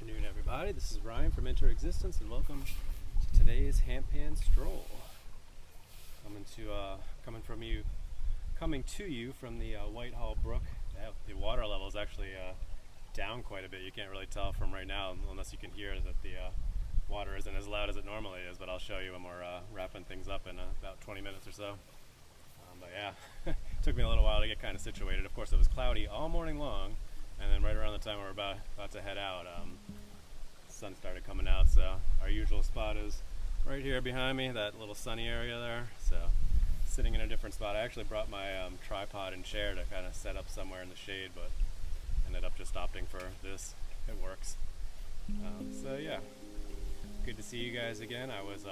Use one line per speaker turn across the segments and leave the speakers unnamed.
afternoon, everybody. This is Ryan from Enter Existence, and welcome to today's Handpan Stroll. Coming to you from the Whitehall Brook. The water level is actually down quite a bit. You can't really tell from right now, unless you can hear that the water isn't as loud as it normally is. But I'll show you when we're wrapping things up in about 20 minutes or so. But yeah, it took me a little while to get kind of situated. Of course, it was cloudy all morning long. And then right around the time we were about to head out, the sun started coming out. So our usual spot is right here behind me, that little sunny area there. So sitting in a different spot. I actually brought my tripod and chair to kind of set up somewhere in the shade, but ended up just opting for this. It works. So yeah, good to see you guys again. I was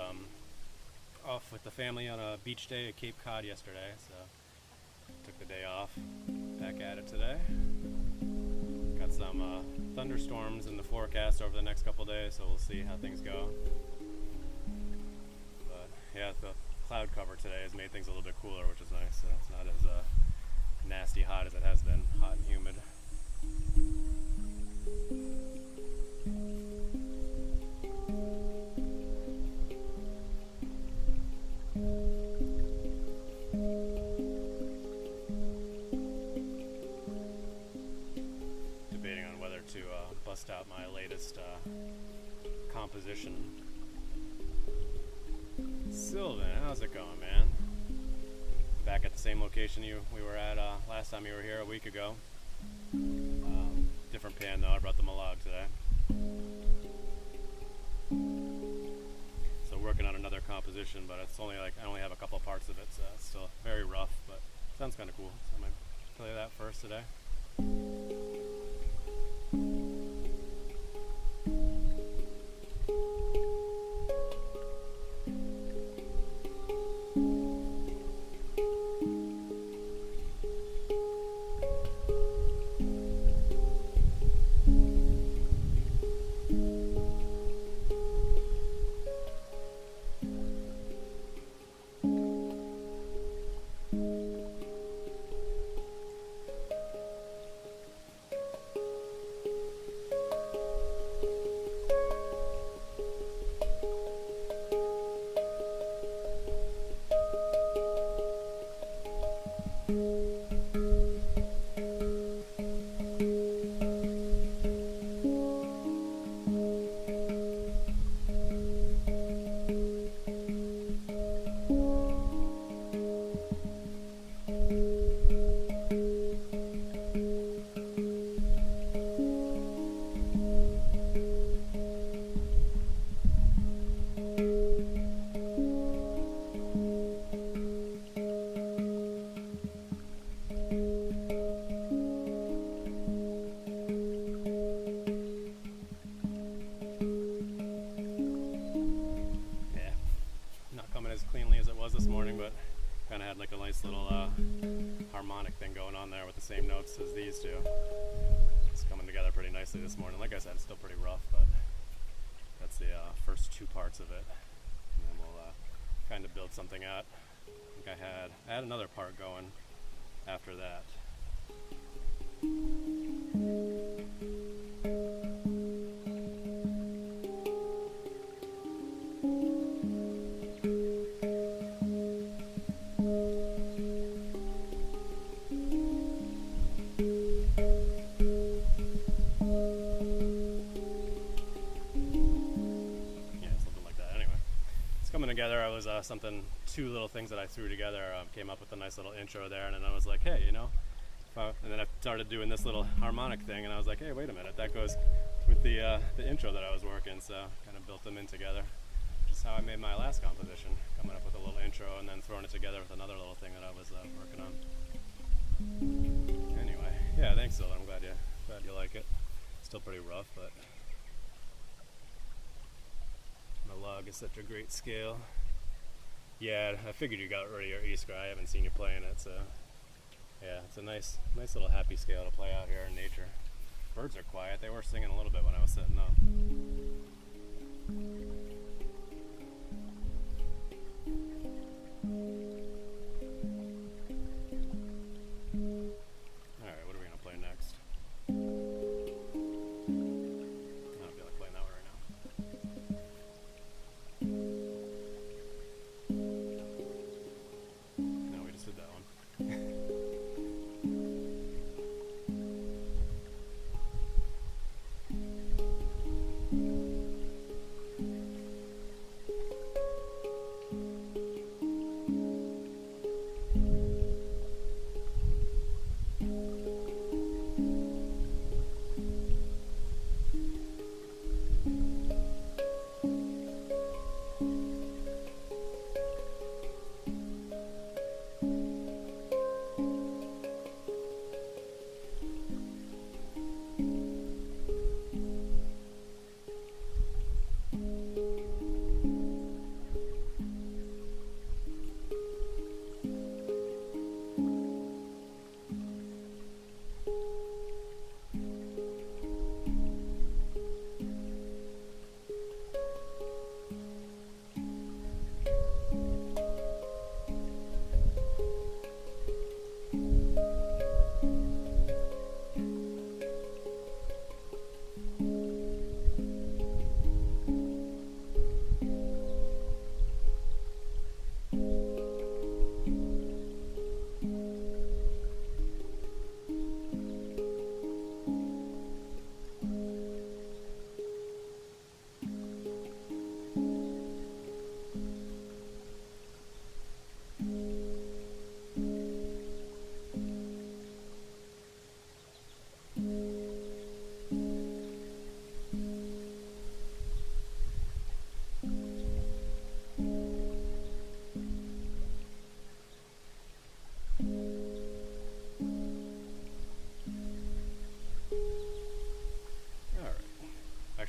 off with the family on a beach day at Cape Cod yesterday, so took the day off. Back at it today. Got some thunderstorms in the forecast over the next couple days, so we'll see how things go. But yeah, the cloud cover today has made things a little bit cooler, which is nice. So it's not as nasty hot as it has been, hot and humid. Bust out my latest composition. Sylvan, how's it going, man? Back at the same location we were at last time you were here a week ago. Different pan though, I brought the Malog today. So working on another composition, but it's only I only have a couple parts of it, so it's still very rough, but sounds kind of cool. So I might play that first today. As cleanly as it was this morning, but kind of had like a nice little harmonic thing going on there with the same notes as these two. It's coming together pretty nicely this morning. Like I said, it's still pretty rough, but that's the first two parts of it, and then we'll kind of build something out. I think I had another part going after that. Together, I was two little things that I threw together, came up with a nice little intro there, and then I was like, hey, and then I started doing this little harmonic thing, and I was like, hey, wait a minute, that goes with the intro that I was working, so kind of built them in together, which is how I made my last composition, coming up with a little intro and then throwing it together with another little thing that I was working on. Anyway, yeah, thanks, Dylan. I'm glad you like it. Still pretty rough, but the log is such a great scale. Yeah, I figured you got rid of your Iskra. I haven't seen you playing it, so yeah, it's a nice little happy scale to play out here in nature. Birds are quiet. They were singing a little bit when I was setting up. Alright, what are we going to play next? I'll be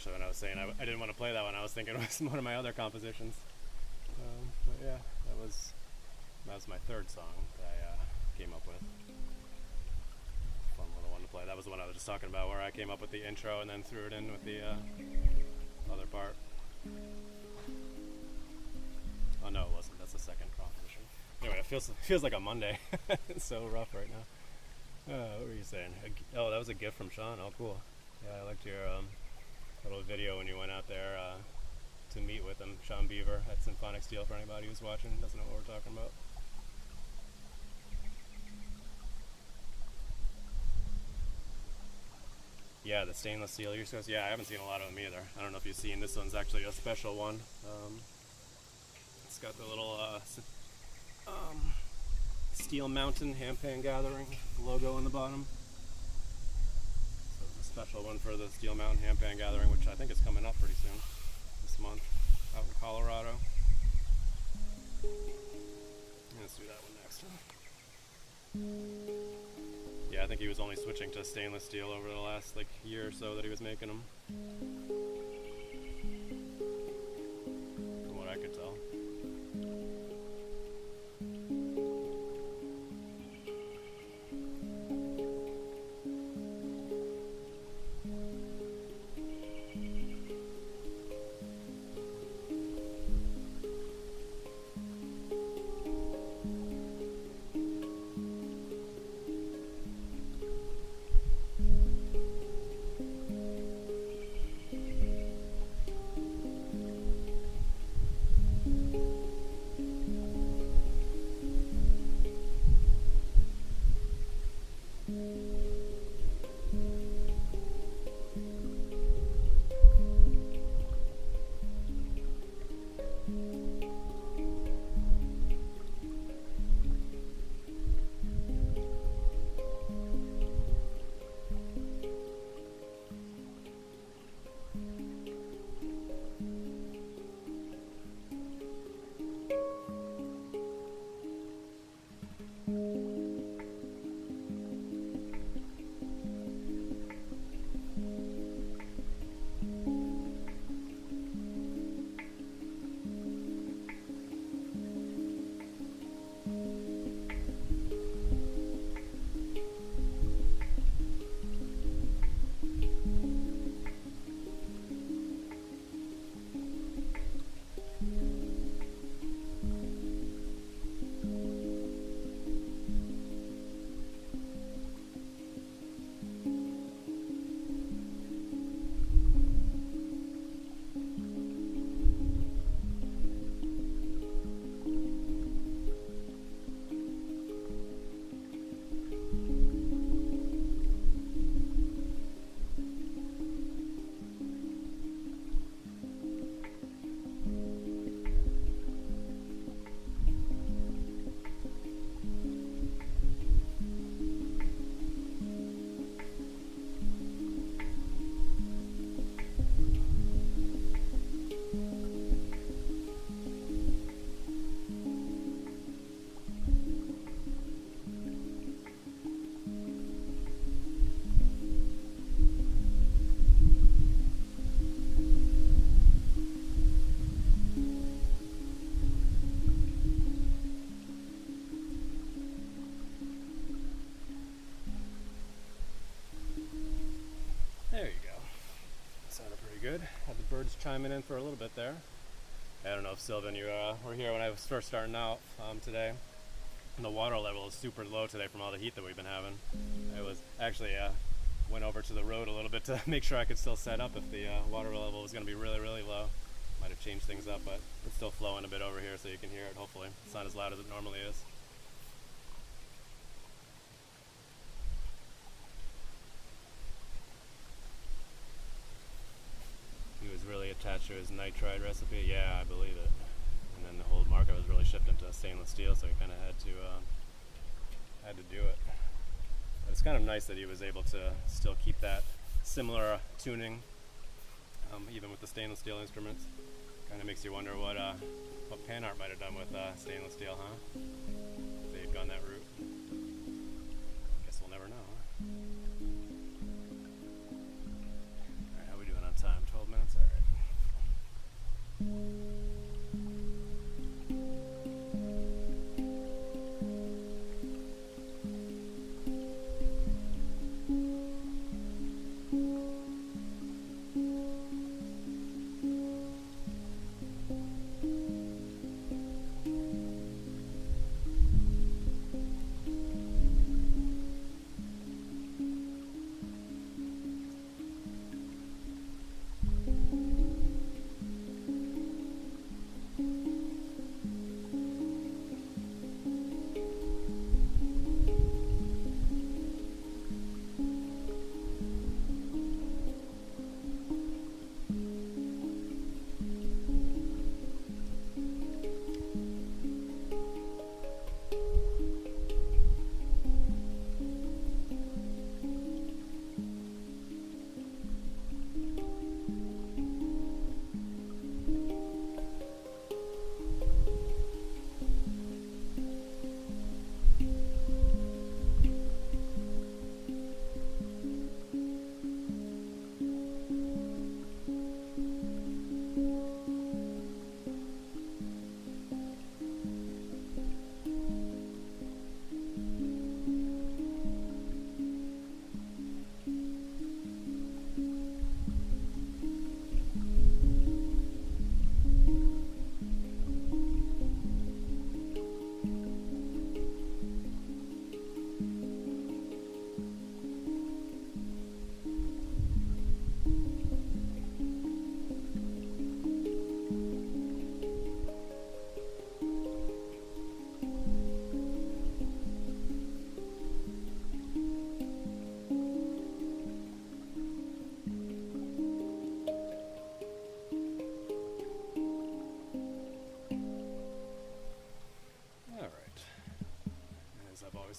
actually, when I was saying I didn't want to play that one, I was thinking it was one of my other compositions. But yeah, that was my third song that I came up with. Fun little one to play. That was the one I was just talking about, where I came up with the intro and then threw it in with the other part. Oh no, it wasn't. That's the second composition. Anyway, it feels like a Monday. It's so rough right now. What were you saying? Oh, that was a gift from Sean. Oh, cool. Yeah, I liked your little video when you went out there to meet with him. Sean Beaver at Symphonic Steel, for anybody who's watching, doesn't know what we're talking about. Yeah, the stainless steel ear scope. Yeah, I haven't seen a lot of them either. I don't know if you've seen, this one's actually a special one. It's got the little Steel Mountain Handpan Gathering logo on the bottom. So it's a special one for the Steel Mountain Handpan Gathering, which I think is coming up pretty soon, this month, out in Colorado. Let's do that one next. Yeah, I think he was only switching to stainless steel over the last year or so that he was making them, from what I could tell. Good. Had the birds chiming in for a little bit there. I don't know if Sylvan, you were here when I was first starting out today. And the water level is super low today from all the heat that we've been having. I was actually went over to the road a little bit to make sure I could still set up if the water level was going to be really, really low. Might have changed things up, but it's still flowing a bit over here so you can hear it, hopefully. It's not as loud as it normally is. He was really attached to his nitride recipe. Yeah, I believe it. And then the whole market was really shifting to stainless steel, so he kind of had to do it. But it's kind of nice that he was able to still keep that similar tuning, even with the stainless steel instruments. Kind of makes you wonder what Panart might have done with stainless steel, huh? If they had gone that route. Guess we'll never know, huh? Alright, how are we doing on time? 12 minutes?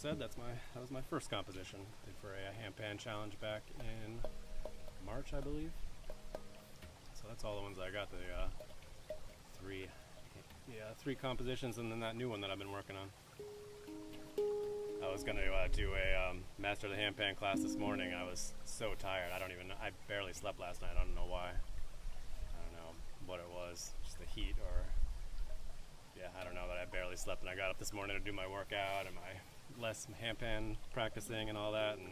said, that was my first composition. Did for a handpan challenge back in March, I believe. So that's all the ones I got. The three compositions, and then that new one that I've been working on. I was gonna do a Master of the Handpan class this morning. I was so tired. I barely slept last night. I don't know why. I don't know what it was. Just the heat, or I don't know, but I barely slept, and I got up this morning to do my workout and my less handpan practicing and all that, and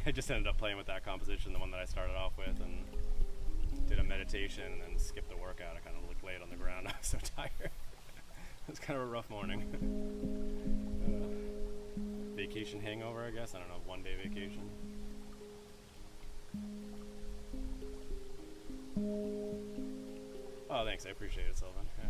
I just ended up playing with that composition, the one that I started off with, and did a meditation and then skipped the workout. I kind of looked late on the ground. I was so tired. It was kind of a rough morning. Vacation hangover, I guess. I don't know, 1 day vacation. Oh, thanks. I appreciate it, Sylvan. Yeah.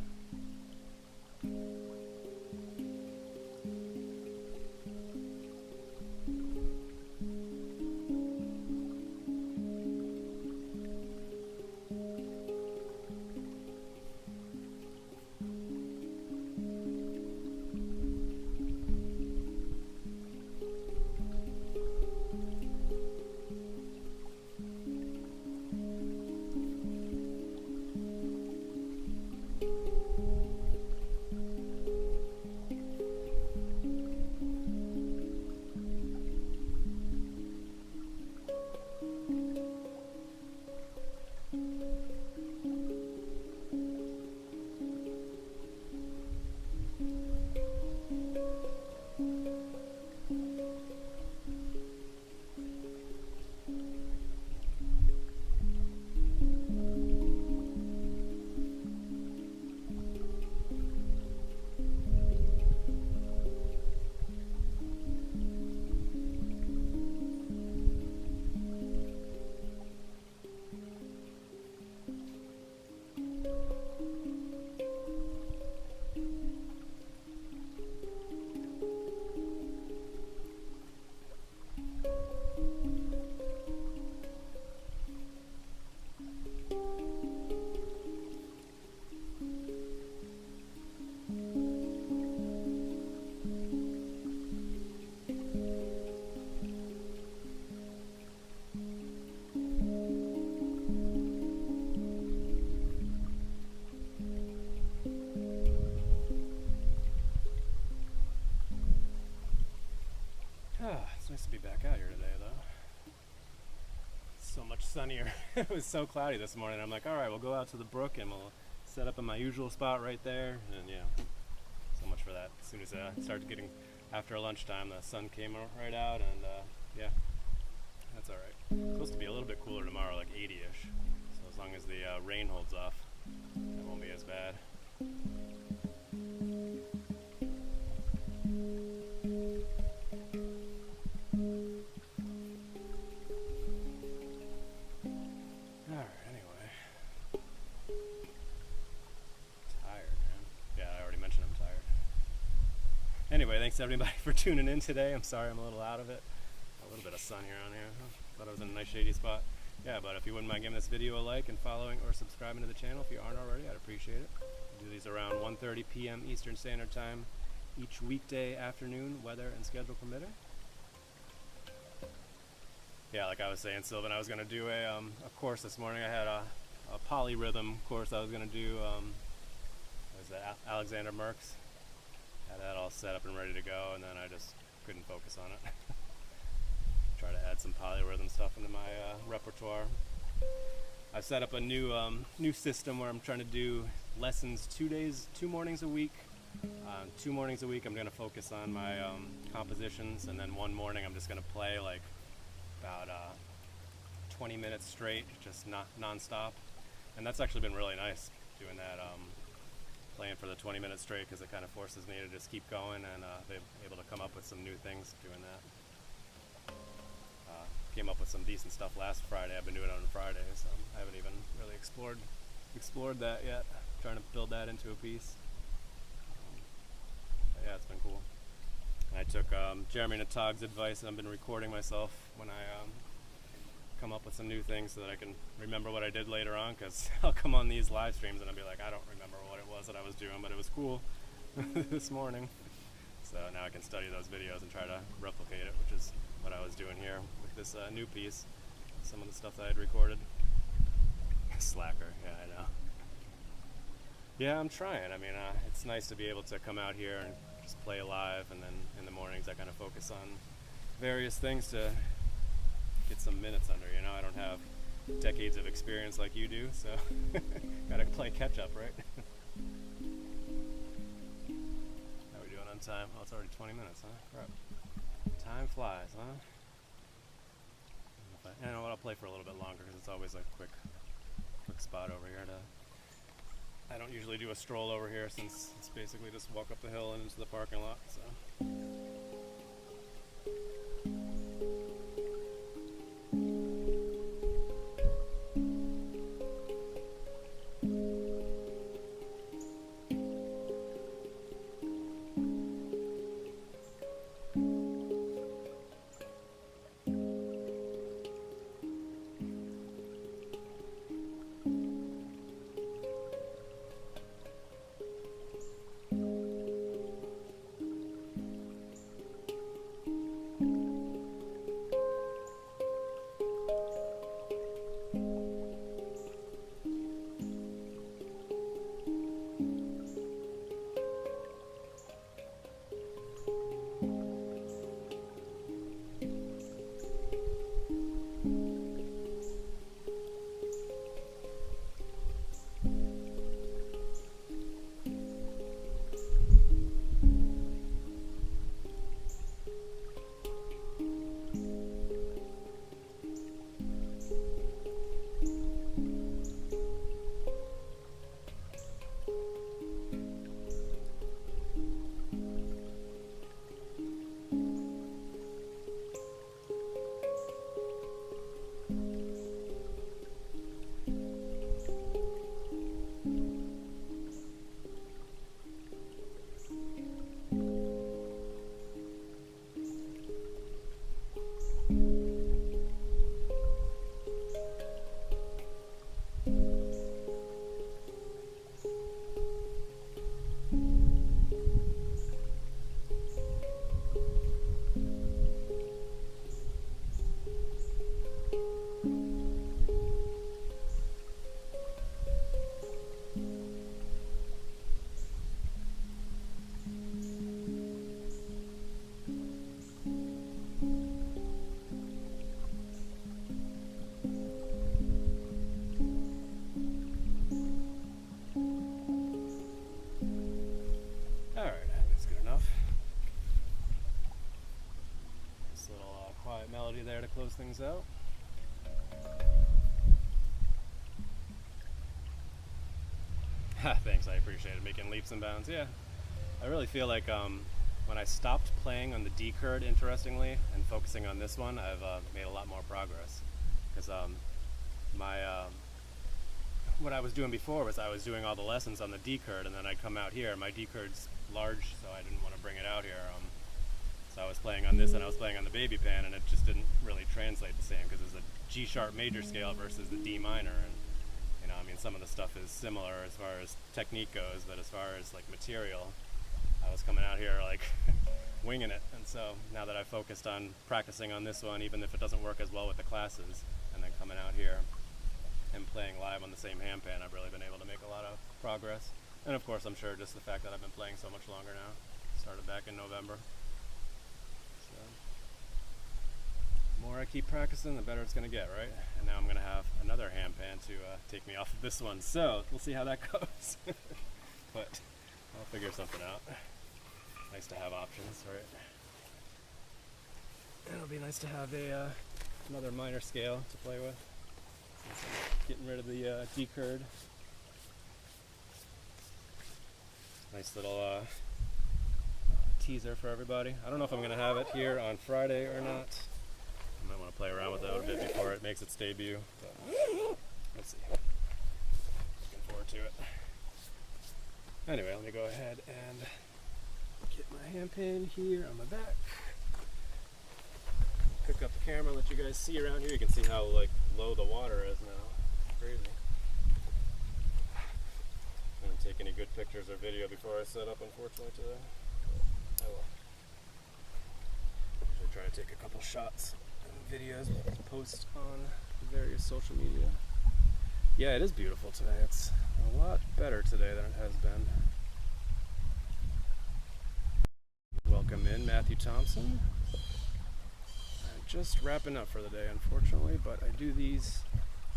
It's nice to be back out here today, though. It's so much sunnier. It was so cloudy this morning. I'm like, all right, we'll go out to the brook and we'll set up in my usual spot right there. And so much for that. As soon as it started getting after lunchtime, the sun came right out, and that's all right. It's supposed to be a little bit cooler tomorrow, like 80-ish. So as long as the rain holds off, it won't be as bad. Anyway, thanks everybody for tuning in today. I'm sorry I'm a little out of it. A little bit of sun here on here. Thought I was in a nice shady spot. Yeah, but if you wouldn't mind giving this video a like and following or subscribing to the channel if you aren't already, I'd appreciate it. I do these around 1:30 p.m. Eastern Standard Time each weekday afternoon, weather and schedule permitting. Yeah, like I was saying, Sylvan, I was going to do a course this morning. I had a polyrhythm course I was going to do. What was that, Alexander Merckx? Had that all set up and ready to go, and then I just couldn't focus on it. Try to add some polyrhythm stuff into my repertoire. I've set up a new system where I'm trying to do lessons 2 mornings a week. 2 mornings a week I'm going to focus on my compositions, and then 1 morning I'm just going to play like about 20 minutes straight, just non-stop. And that's actually been really nice doing that. Playing for the 20 minutes straight, because it kind of forces me to just keep going, and they're able to come up with some new things doing that. Came up with some decent stuff last Friday. I've been doing it on Fridays, so I haven't even really explored that yet. Trying to build that into a piece. But yeah, it's been cool. And I took Jeremy Natog's advice, and I've been recording myself when I come up with some new things so that I can remember what I did later on, because I'll come on these live streams and I'll be like, I don't remember what it was that I was doing, but it was cool this morning. So now I can study those videos and try to replicate it, which is what I was doing here with this new piece. Some of the stuff that I had recorded. Slacker, yeah, I know. Yeah, I'm trying. I mean, it's nice to be able to come out here and just play live, and then in the mornings I kind of focus on various things to get some minutes under, you know. I don't have decades of experience like you do, so gotta play catch up, right? How are we doing on time? Oh, it's already 20 minutes, huh? Crap. Time flies, huh? And you know what, I'll play for a little bit longer because it's always a quick spot over here I don't usually do a stroll over here since it's basically just walk up the hill and into the parking lot, so. There to close things out. Thanks, I appreciate it. Making leaps and bounds. Yeah, I really feel like when I stopped playing on the D curd, interestingly, and focusing on this one, I've made a lot more progress. Because what I was doing before was I was doing all the lessons on the D curd, and then I'd come out here. My D curd's large, so I didn't want to bring it out here. So I was playing on this and I was playing on the baby pan, and it just didn't really translate the same because it's a G sharp major scale versus the D minor, and you know, I mean, some of the stuff is similar as far as technique goes, but as far as like material, I was coming out here like winging it. And so now that I've focused on practicing on this one, even if it doesn't work as well with the classes, and then coming out here and playing live on the same handpan, I've really been able to make a lot of progress. And of course, I'm sure just the fact that I've been playing so much longer now. Started back in November. The more I keep practicing, the better it's going to get, right? And now I'm going to have another handpan to take me off of this one. So we'll see how that goes. But I'll figure something out. Nice to have options, right? And it'll be nice to have another minor scale to play with. Since I'm getting rid of the D curd. Nice little teaser for everybody. I don't know if I'm going to have it here on Friday or not. I might want to play around with that a bit before it makes its debut. But let's see. Looking forward to it. Anyway, let me go ahead and get my handpan here on my back. Pick up the camera, let you guys see around here. You can see how like low the water is now. It's crazy. I didn't take any good pictures or video before I set up, unfortunately, today. But I will. try to take a couple shots and videos, post on various social media. Yeah, it is beautiful today. It's a lot better today than it has been. Welcome in, Matthew Thompson. I'm just wrapping up for the day, unfortunately, but I do these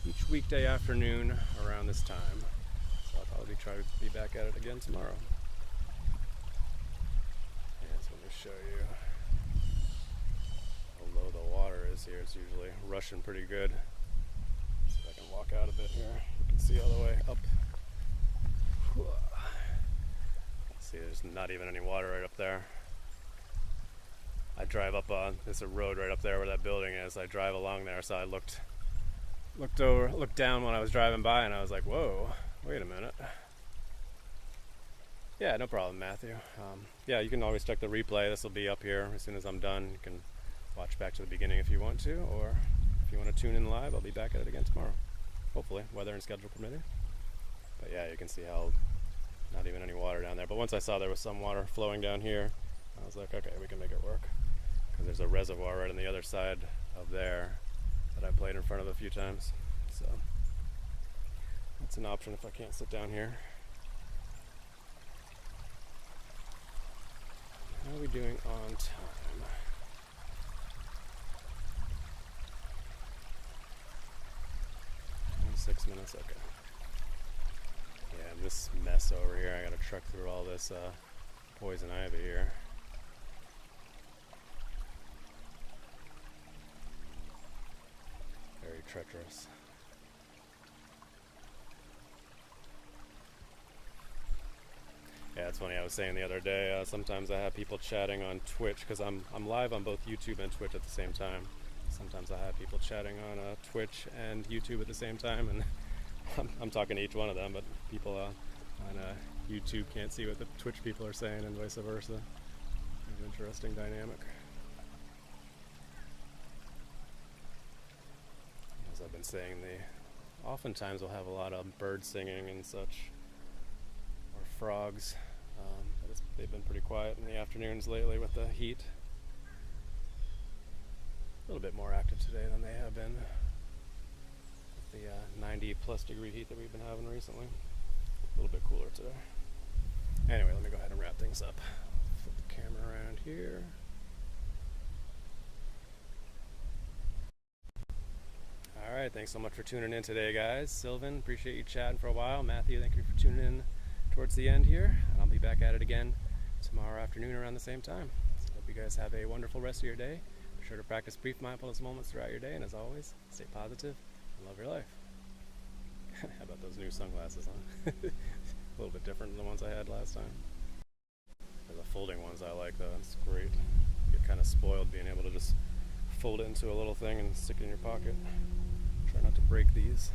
each weekday afternoon around this time. So I'll probably try to be back at it again tomorrow. And so let me show you how low the water is here. It's usually rushing pretty good. See if I can walk out a bit here. You can see all the way up. See, there's not even any water right up there. I drive up on, there's a road right up there where that building is. I drive along there, so I looked down when I was driving by, and I was like, whoa, wait a minute. Yeah, no problem, Matthew. Yeah, you can always check the replay. This will be up here as soon as I'm done. You can watch back to the beginning if you want to, or if you want to tune in live, I'll be back at it again tomorrow. Hopefully, weather and schedule permitting. But yeah, you can see how not even any water down there. But once I saw there was some water flowing down here, I was like, okay, we can make it work. Because there's a reservoir right on the other side of there that I played in front of a few times. So that's an option if I can't sit down here. How are we doing on time? 26 minutes, okay. Yeah, and this mess over here, I gotta truck through all this poison ivy here. Very treacherous. Yeah, it's funny, I was saying the other day, sometimes I have people chatting on Twitch, because I'm live on both YouTube and Twitch at the same time. Sometimes I have people chatting on Twitch and YouTube at the same time, and I'm talking to each one of them, but people on YouTube can't see what the Twitch people are saying, and vice versa. It's an interesting dynamic. As I've been saying, oftentimes we'll have a lot of bird singing and such, or frogs, but they've been pretty quiet in the afternoons lately with the heat. A little bit more active today than they have been with the 90 plus degree heat that we've been having recently. A little bit cooler today. Anyway, let me go ahead and wrap things up. Flip the camera around here. Alright, thanks so much for tuning in today, guys. Sylvan, appreciate you chatting for a while. Matthew, thank you for tuning in towards the end here. And I'll be back at it again tomorrow afternoon around the same time. So hope you guys have a wonderful rest of your day. Be sure to practice brief mindfulness moments throughout your day, and as always, stay positive and love your life. How about those new sunglasses, huh? A little bit different than the ones I had last time. The folding ones I like, though. It's great. You get kind of spoiled being able to just fold it into a little thing and stick it in your pocket. Try not to break these.